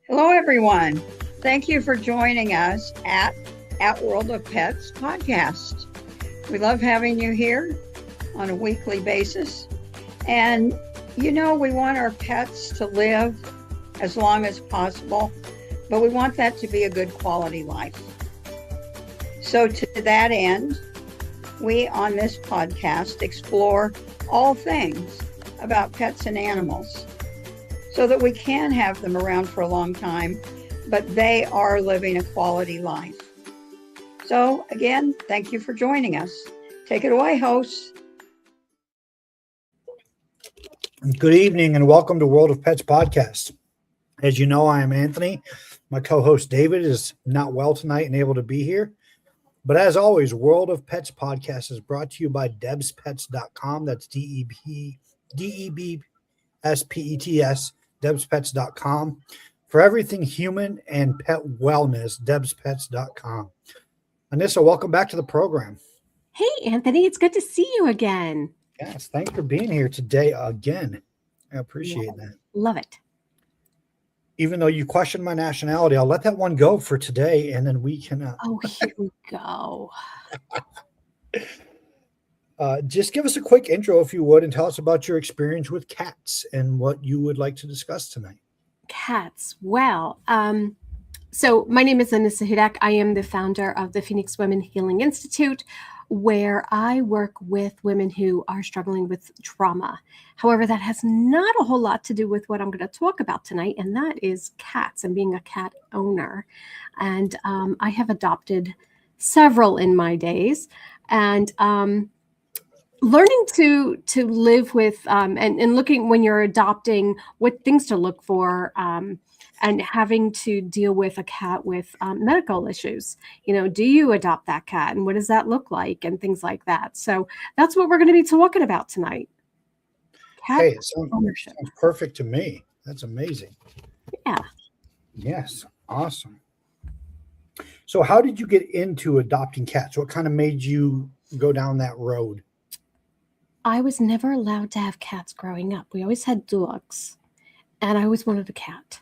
Hello, everyone. Thank you for joining us at World of Pets podcast. We love having you here on a weekly basis. And, we want our pets to live as long as possible, but we want that to be a good quality life. So to that end, we on this podcast explore all things about pets and animals so that we can have them around for a long time, but they are living a quality life. So again, thank you for joining us. Take it away, hosts. Good evening and welcome to World of Pets podcast. As you know, I am Anthony. My co-host David is not well tonight and able to be here. But as always, World of Pets podcast is brought to you by debspets.com. That's DEBSPETS, debspets.com. For everything human and pet wellness, debspets.com. Anissa, welcome back to the program. Hey, Anthony, it's good to see you again. Yes, thanks for being here today again. I appreciate that. Love it. Even though you questioned my nationality, I'll let that one go for today, and then we can... Here we go. Just give us a quick intro, if you would, and tell us about your experience with cats and what you would like to discuss tonight. Cats. Well, so my name is Anissa Hudak. I am the founder of the Phoenix Women Healing Institute, where I work with women who are struggling with trauma. However, that has not a whole lot to do with what I'm going to talk about tonight, and that is cats and being a cat owner. And I have adopted several in my days, and learning to live with and looking when you're adopting, what things to look for, and having to deal with a cat with medical issues. Do you adopt that cat and what does that look like and things like that? So that's what we're going to be talking about tonight. Cat ownership. Sounds perfect to me. That's amazing. Yeah. Yes. Awesome. So how did you get into adopting cats? What kind of made you go down that road? I was never allowed to have cats growing up. We always had dogs, and I always wanted a cat.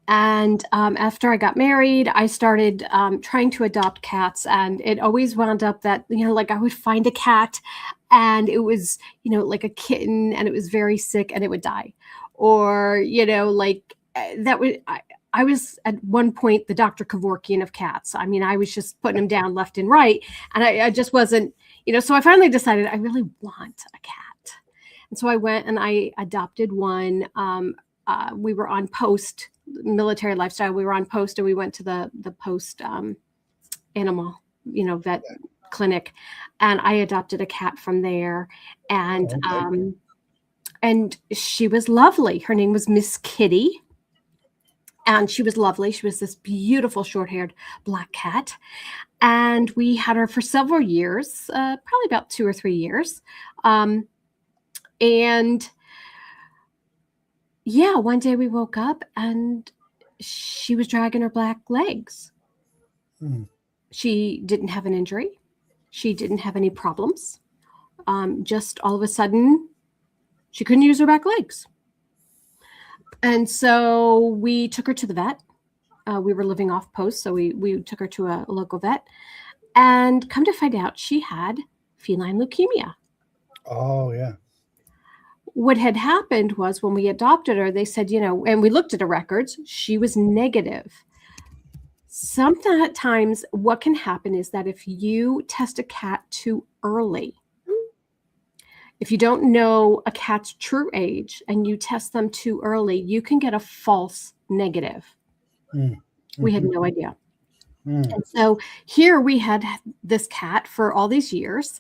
And after I got married, I started trying to adopt cats, and it always wound up that, like I would find a cat and it was, like a kitten and it was very sick and it would die. Or, that would, I was at one point the Dr. Kevorkian of cats. I mean, I was just putting them down left and right. And I just wasn't, so I finally decided I really want a cat. And so I went and I adopted one. We were on post, military lifestyle. We were on post, and we went to the post animal, vet clinic, and I adopted a cat from there. And and she was lovely. Her name was Miss Kitty, and she was lovely. She was this beautiful short-haired black cat, and we had her for several years, probably about 2 or 3 years, and yeah, one day we woke up and she was dragging her black legs. She didn't have an injury. She didn't have any problems. Just all of a sudden, she couldn't use her back legs. And so we took her to the vet. We were living off post, so we took her to a local vet. And come to find out, she had feline leukemia. Oh, yeah. What had happened was when we adopted her, they said, and we looked at her records, she was negative. Sometimes what can happen is that if you test a cat too early, if you don't know a cat's true age and you test them too early, you can get a false negative. We had no idea. And so here we had this cat for all these years.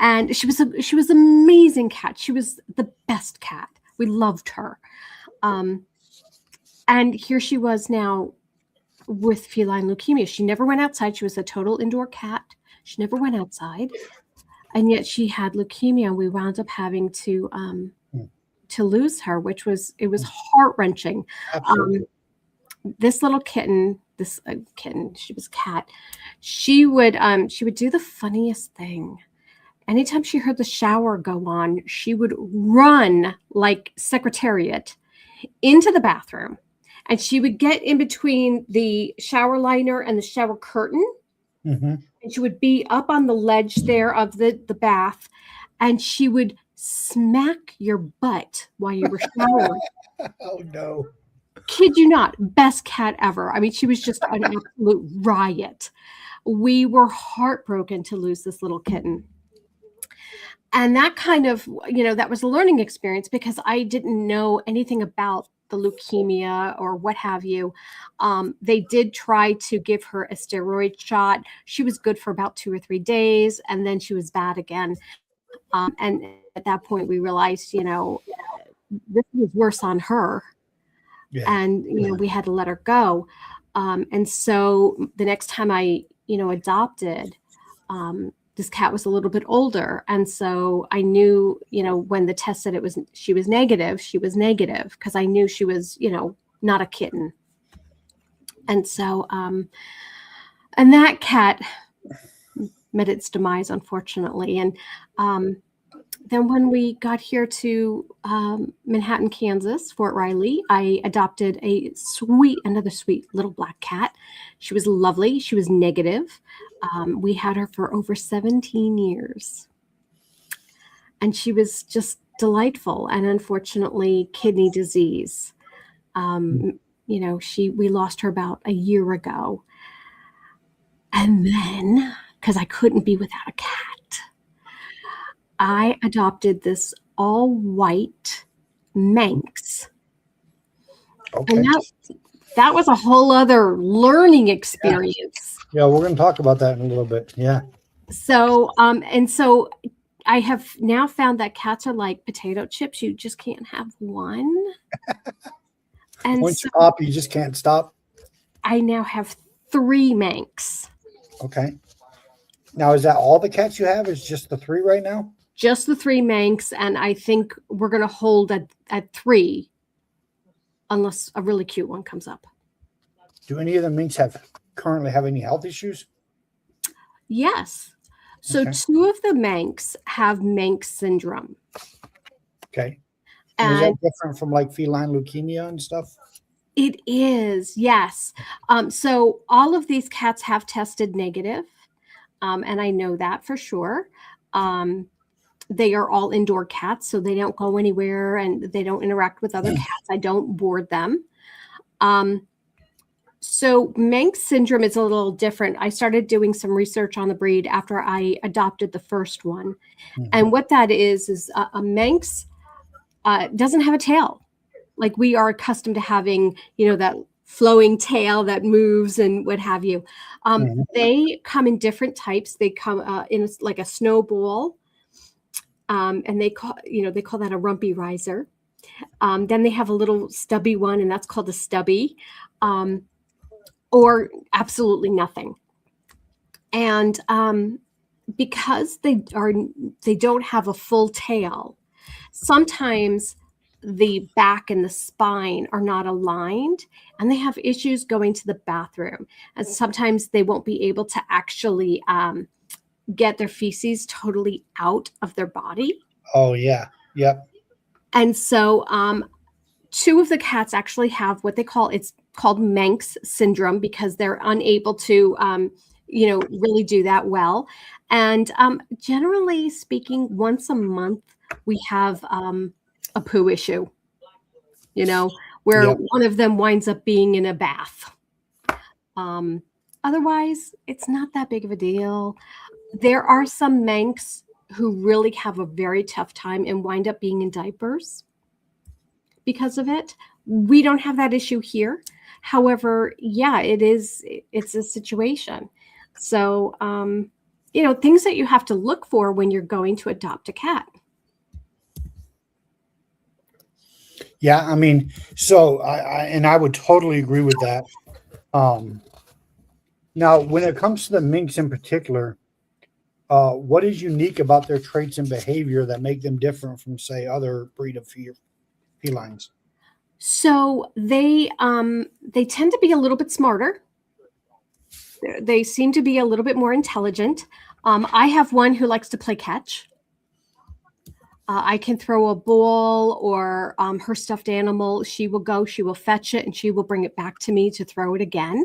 And she was an amazing cat. She was the best cat. We loved her. And here she was now with feline leukemia. She never went outside. She was a total indoor cat. She never went outside. And yet she had leukemia. We wound up having to lose her, it was heart-wrenching. This little kitten, she was a cat. She would do the funniest thing. Anytime she heard the shower go on, she would run like Secretariat into the bathroom and she would get in between the shower liner and the shower curtain. Mm-hmm. And she would be up on the ledge there of the bath, and she would smack your butt while you were showering. Oh, no. Kid you not, best cat ever. I mean, she was just an absolute riot. We were heartbroken to lose this little kitten. And that kind of, that was a learning experience because I didn't know anything about the leukemia or what have you. They did try to give her a steroid shot. She was good for about 2 or 3 days, and then she was bad again. And at that point, we realized, this was worse on her. Yeah. And, we had to let her go. And so the next time I, adopted, this cat was a little bit older. And so I knew, when the test said she was negative because I knew she was, not a kitten. And so, and that cat met its demise, unfortunately. And then when we got here to Manhattan, Kansas, Fort Riley, I adopted another sweet little black cat. She was lovely. She was negative. We had her for over 17 years. And she was just delightful. And unfortunately, kidney disease. We lost her about a year ago. And then, because I couldn't be without a cat, I adopted this all white Manx. Okay. And that was a whole other learning experience. Yeah, we're going to talk about that in a little bit. Yeah. So, so I have now found that cats are like potato chips. You just can't have one. And once you pop, you just can't stop. I now have 3 Manx. Okay. Now, is that all the cats you have? Is just the 3 right now? Just the 3 Manx, and I think we're going to hold at 3 unless a really cute one comes up. Do any of the Minks currently have any health issues? Yes. So Okay. 2 of the Manx have Manx syndrome. Okay. And is that different from like feline leukemia and stuff? It is, yes. So all of these cats have tested negative, and I know that for sure. They are all indoor cats, so they don't go anywhere and they don't interact with other cats. I don't board them. So Manx syndrome is a little different. I started doing some research on the breed after I adopted the first one. Mm-hmm. And what that is a Manx doesn't have a tail. Like we are accustomed to having, that flowing tail that moves and what have you. Mm-hmm. They come in different types. They come in like a snowball. And they call that a rumpy riser. Then they have a little stubby one, and that's called a stubby, or absolutely nothing. And because they don't have a full tail, sometimes the back and the spine are not aligned, and they have issues going to the bathroom. And sometimes they won't be able to actually get their feces totally out of their body. Oh, yeah. Yep. And so 2 of the cats actually have what it's called Manx syndrome because they're unable to, really do that well. And generally speaking, once a month, we have a poo issue, where Yep. one of them winds up being in a bath. Otherwise, it's not that big of a deal. There are some Manx who really have a very tough time and wind up being in diapers because of it. We don't have that issue here. However, yeah, it's a situation. So, things that you have to look for when you're going to adopt a cat. Yeah, I mean, so I would totally agree with that. Now, when it comes to the Minks in particular, what is unique about their traits and behavior that make them different from, say, other breed of felines? So they tend to be a little bit smarter. They seem to be a little bit more intelligent. I have one who likes to play catch. I can throw a ball or her stuffed animal. She will fetch it, and she will bring it back to me to throw it again.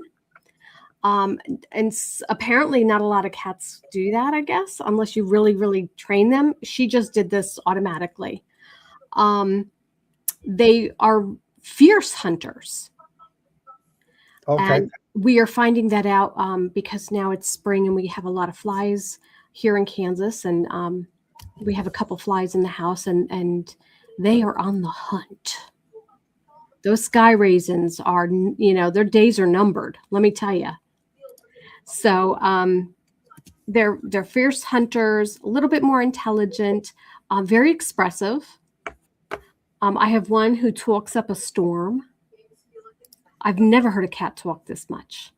Apparently not a lot of cats do that, I guess, unless you really, really train them. She just did this automatically. They are fierce hunters. Okay. And we are finding that out because now it's spring and we have a lot of flies here in Kansas, and we have a couple flies in the house, and they are on the hunt. Those sky raisins are, their days are numbered, let me tell you. So they're fierce hunters, a little bit more intelligent, very expressive. I have one who talks up a storm. I've never heard a cat talk this much.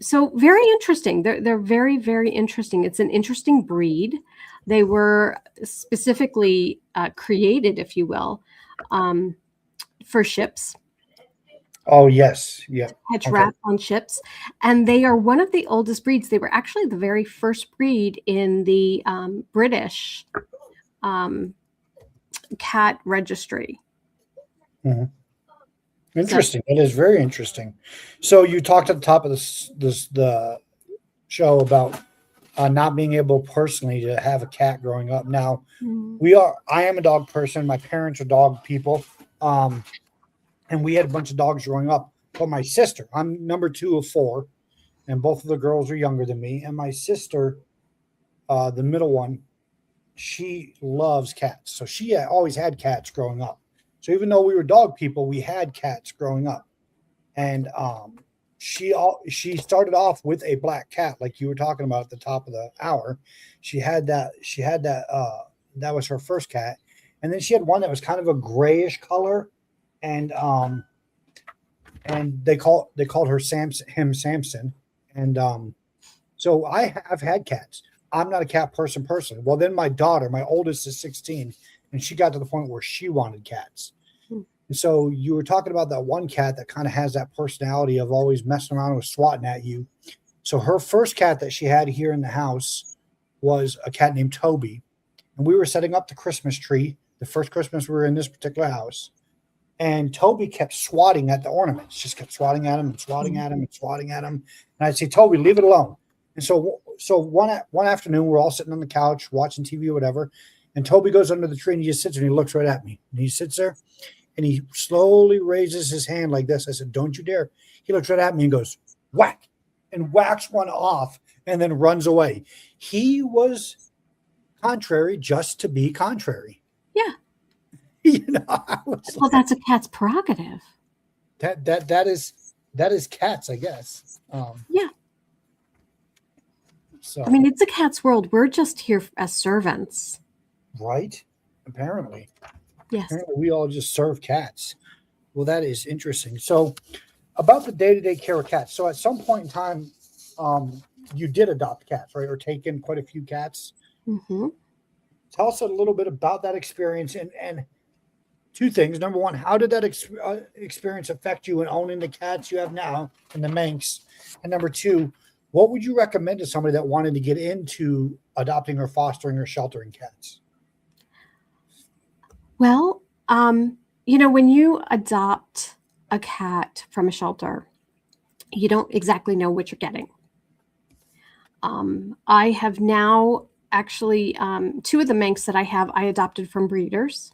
So very interesting. They're very, very interesting. It's an interesting breed. They were specifically created, if you will, for ships. Oh, yes. Yeah. Catch rats on ships. And they are one of the oldest breeds. They were actually the very first breed in the British cat registry. Mm-hmm. Interesting. It is very interesting. So you talked at the top of the show about not being able personally to have a cat growing up. Now, I am a dog person. My parents are dog people. And we had a bunch of dogs growing up. But my sister, I'm number 2 of 4, and both of the girls are younger than me. And my sister, the middle one, she loves cats. So she always had cats growing up. So even though we were dog people, we had cats growing up. And she started off with a black cat, like you were talking about at the top of the hour. She had that that was her first cat. And then she had one that was kind of a grayish color. And they called her Samson. And so I've had cats. I'm not a cat person. Well, then my daughter, my oldest, is 16, and she got to the point where she wanted cats. And so you were talking about that one cat that kind of has that personality of always messing around with swatting at you. So her first cat that she had here in the house was a cat named Toby. And we were setting up the Christmas tree, the first Christmas we were in this particular house. And Toby kept swatting at the ornaments, just kept swatting at him and swatting at him and swatting at him. And I'd say, Toby, leave it alone. And so one afternoon, we're all sitting on the couch watching TV or whatever. And Toby goes under the tree and he just sits there and he looks right at me. And he sits there and he slowly raises his hand like this. I said, don't you dare. He looks right at me and goes, whack, and whacks one off and then runs away. He was contrary just to be contrary. Yeah. Well, that's a cat's prerogative. That is cats, I guess. Yeah. So I mean, it's a cat's world. We're just here as servants. Right? Apparently. Yes. Apparently we all just serve cats. Well, that is interesting. So about the day-to-day care of cats. So at some point in time, you did adopt cats, right? Or take in quite a few cats. Mm-hmm. Tell us a little bit about that experience and two things. Number one, how did that experience affect you in owning the cats you have now and the Manx? And number two, what would you recommend to somebody that wanted to get into adopting or fostering or sheltering cats? Well, when you adopt a cat from a shelter, you don't exactly know what you're getting. I have now actually 2 of the Manx that I adopted from breeders.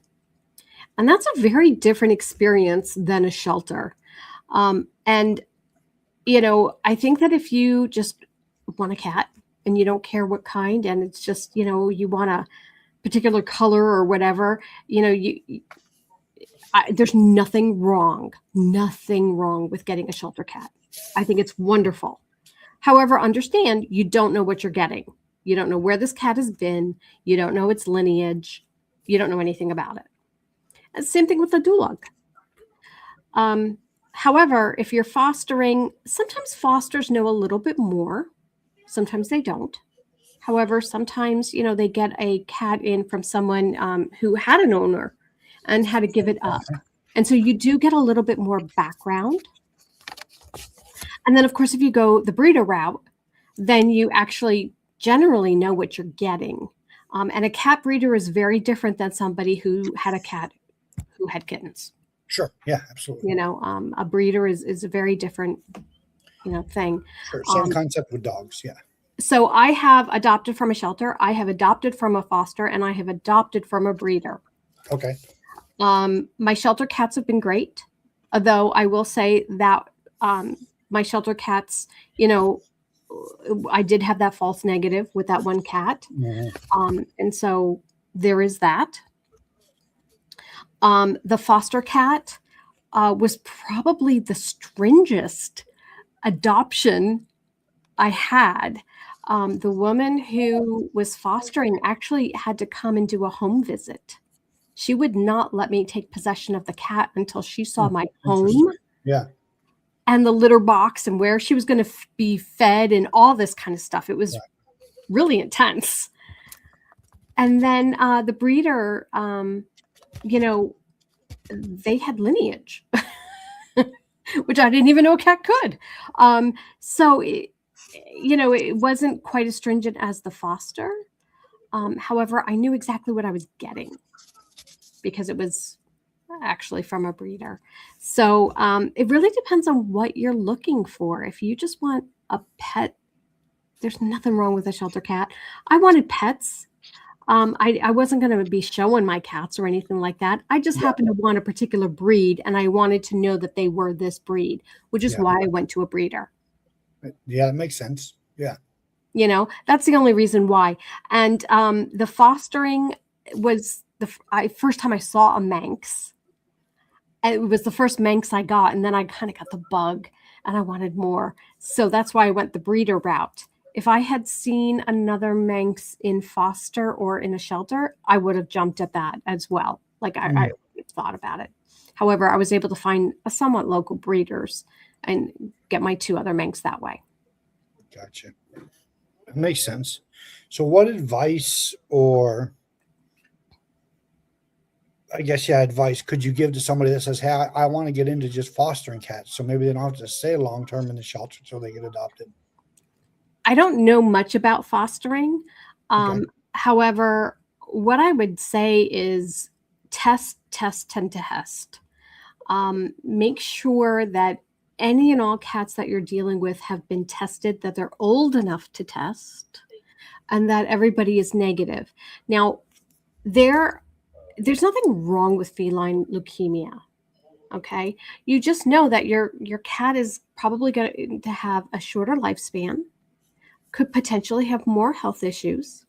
And that's a very different experience than a shelter. I think that if you just want a cat and you don't care what kind, and it's just, you want a particular color or whatever, there's nothing wrong with getting a shelter cat. I think it's wonderful. However, understand you don't know what you're getting. You don't know where this cat has been. You don't know its lineage. You don't know anything about it. And same thing with the dog. However, if you're fostering, sometimes fosters know a little bit more. Sometimes they don't. However, sometimes, they get a cat in from someone who had an owner and had to give it up. And so you do get a little bit more background. And then, of course, if you go the breeder route, then you actually generally know what you're getting. And a cat breeder is very different than somebody who had a cat who had kittens. Sure. Yeah, absolutely. A breeder is a very different, thing. Sure. Same concept with dogs. Yeah. So I have adopted from a shelter, I have adopted from a foster, and I have adopted from a breeder. Okay. My shelter cats have been great, although I will say that my shelter cats, I did have that false negative with that one cat. Mm-hmm. And so there is that. The foster cat was probably the stringest adoption I had. The woman who was fostering actually had to come and do a home visit. She would not let me take possession of the cat until she saw my home. Yeah. And the litter box and where she was going to be fed and all this kind of stuff. It was really intense. And then the breeder, they had lineage, which I didn't even know a cat could. So, it wasn't quite as stringent as the foster. However, I knew exactly what I was getting because it was actually from a breeder. So it really depends on what you're looking for. If you just want a pet, there's nothing wrong with a shelter cat. I wanted pets. I wasn't going to be showing my cats or anything like that. I just happened to want a particular breed, and I wanted to know that they were this breed, which is why I went to a breeder. Yeah, it makes sense. Yeah. That's the only reason why. And the fostering was the first time I saw a Manx. It was the first Manx I got, and then I kind of got the bug, and I wanted more. So that's why I went the breeder route. If I had seen another Manx in foster or in a shelter, I would have jumped at that as well. I thought about it. However, I was able to find a somewhat local breeders and get my 2 other Manx that way. Gotcha. That makes sense. So what advice or advice could you give to somebody that says, hey, I want to get into just fostering cats, so maybe they don't have to stay long-term in the shelter until they get adopted? I don't know much about fostering. Okay. However, what I would say is test, and test. Make sure that any and all cats that you're dealing with have been tested, that they're old enough to test, and that everybody is negative. Now, there's nothing wrong with feline leukemia. Okay. You just know that your cat is probably going to have a shorter lifespan, could potentially have more health issues.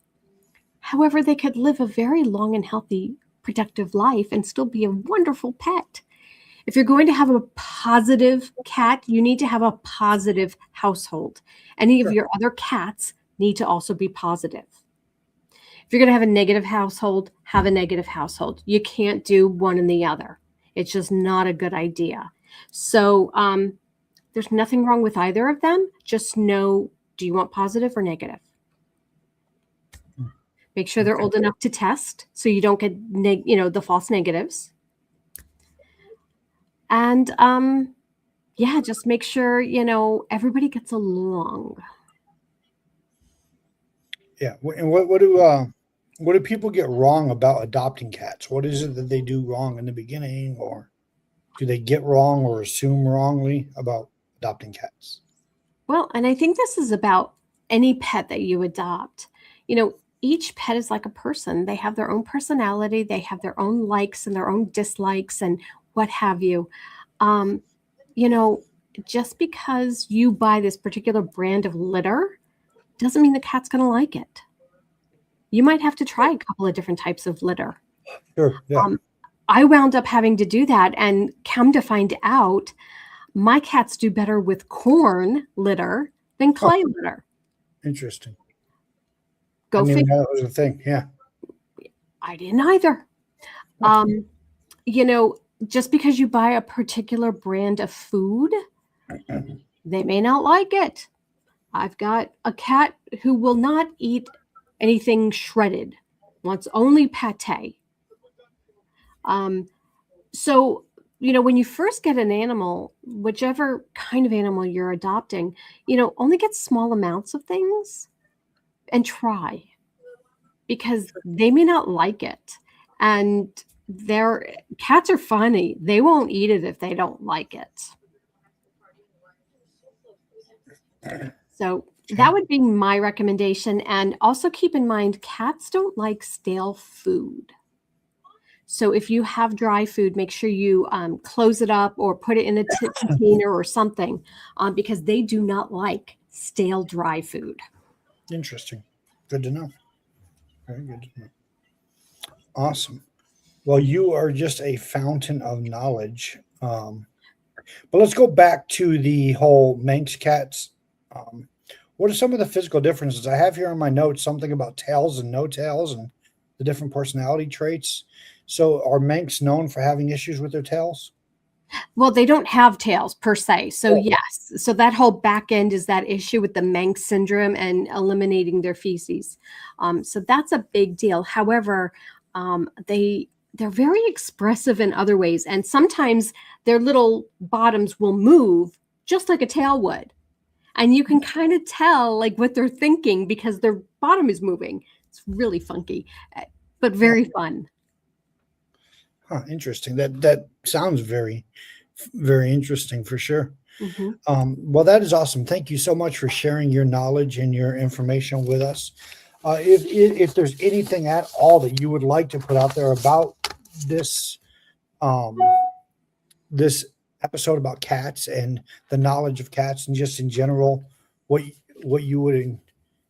However, they could live a very long and healthy, productive life and still be a wonderful pet. If you're going to have a positive cat, you need to have a positive household. Any of your other cats need to also be positive. If you're going to have a negative household, have a negative household. You can't do one and the other. It's just not a good idea. So there's nothing wrong with either of them. Just know, do you want positive or negative? Make sure they're old enough to test so you don't get the false negatives. And just make sure everybody gets along. Yeah. And what do people get wrong about adopting cats? What is it that they do wrong in the beginning, or do they get wrong or assume wrongly about adopting cats? Well, and I think this is about any pet that you adopt. Each pet is like a person. They have their own personality. They have their own likes and their own dislikes and what have you. Just because you buy this particular brand of litter doesn't mean the cat's going to like it. You might have to try a couple of different types of litter. Sure. Yeah. I wound up having to do that, and come to find out, my cats do better with corn litter than clay litter. Interesting. Go figure. That was a thing. Yeah. I didn't either. Just because you buy a particular brand of food, they may not like it. I've got a cat who will not eat anything shredded, wants only pate. So, when you first get an animal, whichever kind of animal you're adopting, only get small amounts of things and try. because they may not like it. And their cats are funny. They won't eat it if they don't like it. So that would be my recommendation. And also keep in mind, cats don't like stale food. So if you have dry food, make sure you close it up or put it in a container or something, because they do not like stale dry food. Interesting. Good to know. Very good to know. Awesome. Well, you are just a fountain of knowledge. But let's go back to the whole Manx cats. What are some of the physical differences? I have here on my notes something about tails and no tails and the different personality traits. So are Manx known for having issues with their tails? Well, they don't have tails per se. So yes. So that whole back end is that issue with the Manx syndrome and eliminating their feces. So that's a big deal. However, they're very expressive in other ways. And sometimes their little bottoms will move just like a tail would. And you can kind of tell like what they're thinking because their bottom is moving. It's really funky, but very fun. Huh, interesting. That sounds very, very interesting for sure. Mm-hmm. Well, that is awesome. Thank you so much for sharing your knowledge and your information with us. If there's anything at all that you would like to put out there about this this episode about cats and the knowledge of cats and just in general, what you would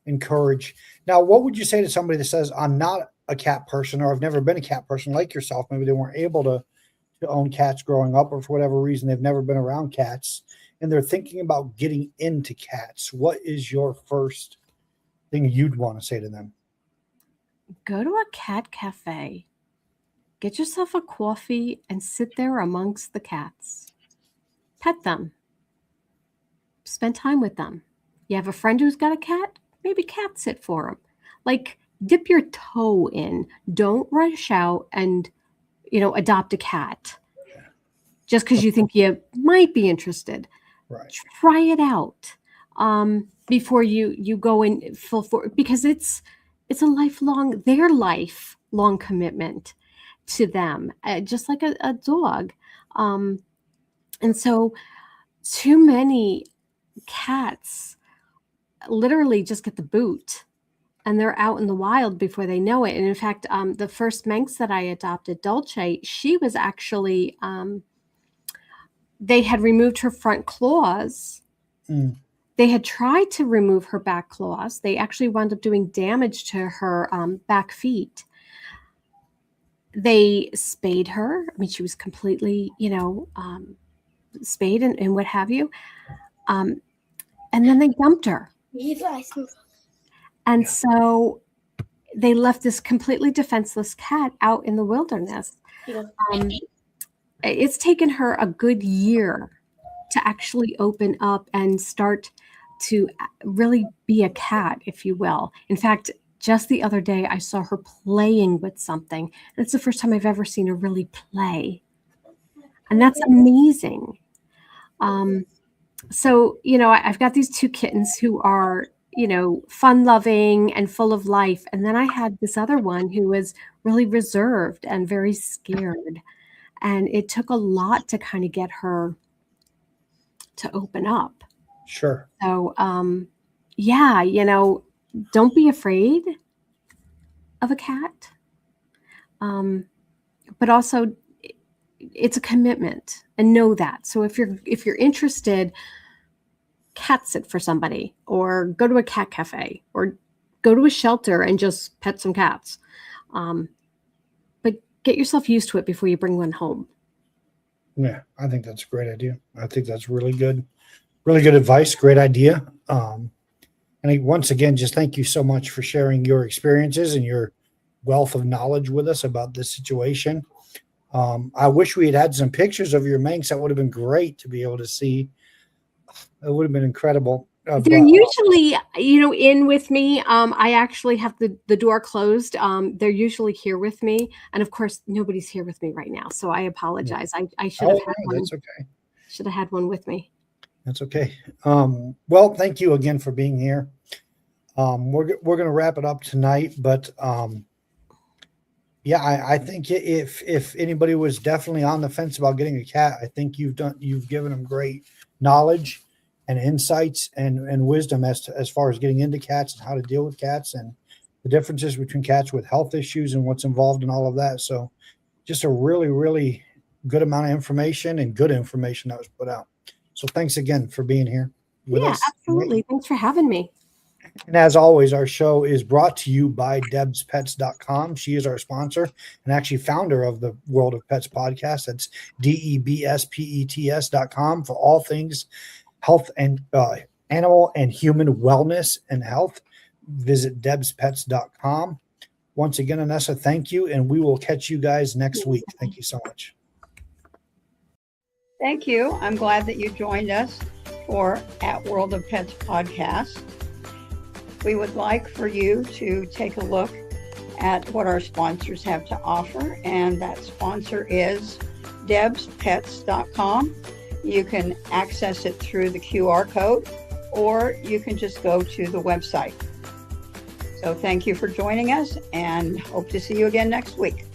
encourage. Now, what would you say to somebody that says, I'm not a cat person, or I've never been a cat person like yourself? Maybe they weren't able to own cats growing up, or for whatever reason, they've never been around cats and they're thinking about getting into cats. What is your first thing you'd want to say to them? Go to a cat cafe, get yourself a coffee and sit there amongst the cats. Pet them. Spend time with them. You have a friend who's got a cat? Maybe cat sit for them. Like, dip your toe in. Don't rush out and, adopt a cat just because you think you might be interested. Right. Try it out before you go in full force, because it's a their lifelong commitment to them, just like a dog. And so too many cats literally just get the boot and they're out in the wild before they know it. And in fact, the first Manx that I adopted, Dulce, she was actually, they had removed her front claws. They had tried to remove her back claws. They actually wound up doing damage to her back feet. They spayed her. I mean, she was completely, spayed and what have you. And then they dumped her. And so they left this completely defenseless cat out in the wilderness. It's taken her a good year to actually open up and start to really be a cat, if you will. In fact, just the other day, I saw her playing with something. And it's the first time I've ever seen her really play. And that's amazing. So, I've got these two kittens who are, fun-loving and full of life. And then I had this other one who was really reserved and very scared. And it took a lot to kind of get her to open up. Sure. So, don't be afraid of a cat. But also it's a commitment, and know that. So if you're interested, cat sit for somebody, or go to a cat cafe, or go to a shelter and just pet some cats. But get yourself used to it before you bring one home. Yeah, I think that's a great idea. I think that's really good advice. Great idea. And once again, just thank you so much for sharing your experiences and your wealth of knowledge with us about this situation. I wish we had some pictures of your Manx. That would have been great to be able to see. It would have been incredible. They're usually, in with me. I actually have the door closed. They're usually here with me. And of course, nobody's here with me right now. So I apologize. I should have had one. That's okay. Should have had one with me. That's okay. Well, thank you again for being here. We're going to wrap it up tonight, but yeah, I think if anybody was definitely on the fence about getting a cat, I think you've given them great knowledge and insights and wisdom as far as getting into cats and how to deal with cats and the differences between cats with health issues and what's involved in all of that. So just a really, really good amount of information and good information that was put out. So thanks again for being here with us. Absolutely. Thanks for having me. And as always, our show is brought to you by debspets.com. She is our sponsor and actually founder of the World of Pets podcast. That's DEBSPETS.com for all things health and animal and human wellness and health. Visit debspets.com. Once again, Anissa, thank you, and we will catch you guys next week. Thank you so much. Thank you. I'm glad that you joined us for At World of Pets podcast. We would like for you to take a look at what our sponsors have to offer, and that sponsor is debspets.com. You can access it through the QR code, or you can just go to the website. So thank you for joining us, and hope to see you again next week.